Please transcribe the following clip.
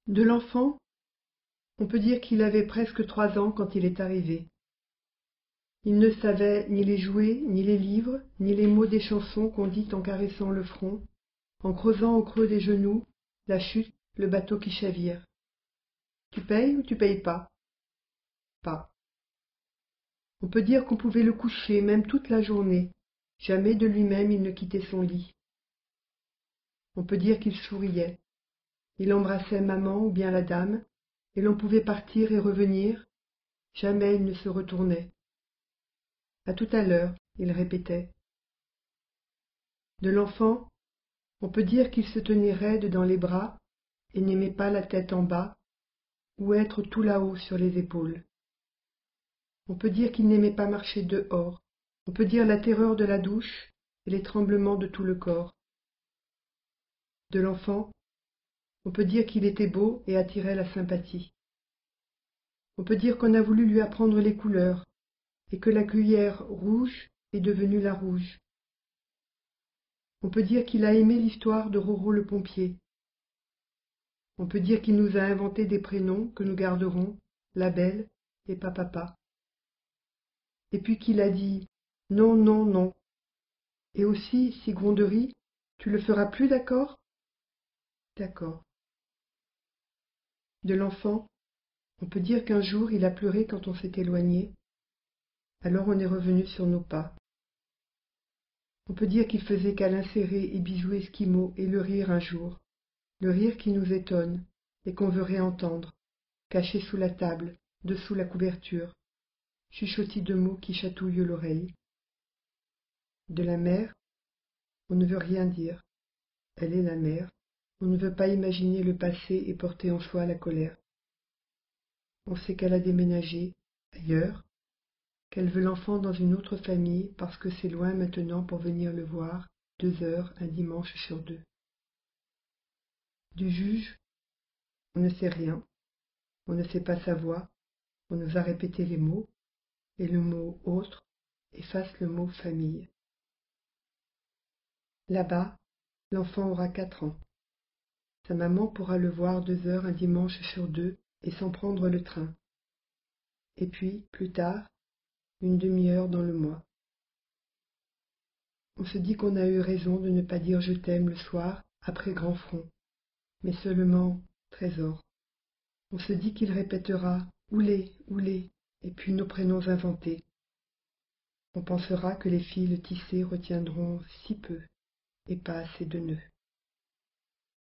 De l'enfant, on peut dire qu'il avait presque 3 ans quand il est arrivé. Il ne savait ni les jouets, ni les livres, ni les mots des chansons qu'on dit en caressant le front, en creusant au creux des genoux la chute, le bateau qui chavire. Tu payes ou tu payes pas? Pas. On peut dire qu'on pouvait le coucher, même toute la journée. Jamais de lui-même il ne quittait son lit. On peut dire qu'il souriait. Il embrassait maman ou bien la dame, et l'on pouvait partir et revenir. Jamais il ne se retournait. À tout à l'heure, il répétait. De l'enfant, on peut dire qu'il se tenait raide dans les bras et n'aimait pas la tête en bas ou être tout là-haut sur les épaules. On peut dire qu'il n'aimait pas marcher dehors. On peut dire la terreur de la douche et les tremblements de tout le corps. De l'enfant, on peut dire qu'il était beau et attirait la sympathie. On peut dire qu'on a voulu lui apprendre les couleurs et que la cuillère rouge est devenue la rouge. On peut dire qu'il a aimé l'histoire de Roro le pompier. On peut dire qu'il nous a inventé des prénoms que nous garderons, la belle et papa. Et puis qu'il a dit non, non, non. Et aussi, si Gronderie, tu le feras plus, d'accord? D'accord. De l'enfant, on peut dire qu'un jour il a pleuré quand on s'est éloigné, alors on est revenu sur nos pas. On peut dire qu'il faisait câlins serrés et bisous esquimaux et le rire un jour, le rire qui nous étonne et qu'on veut réentendre, caché sous la table, dessous la couverture, chuchotis de mots qui chatouillent l'oreille. De la mère, on ne veut rien dire. Elle est la mère. On ne veut pas imaginer le passé et porter en soi la colère. On sait qu'elle a déménagé, ailleurs, qu'elle veut l'enfant dans une autre famille parce que c'est loin maintenant pour venir le voir 2 heures un dimanche sur 2. Du juge, on ne sait rien. On ne sait pas sa voix. On nous a répété les mots, et le mot autre efface le mot famille. Là-bas, l'enfant aura 4 ans. Sa maman pourra le voir 2 heures un dimanche sur 2 et sans prendre le train. Et puis, plus tard, une demi-heure dans le mois. On se dit qu'on a eu raison de ne pas dire je t'aime le soir après grand front, mais seulement trésor. On se dit qu'il répétera oulé, oulé, et puis nos prénoms inventés. On pensera que les fils tissés retiendront si peu et pas assez de nœuds.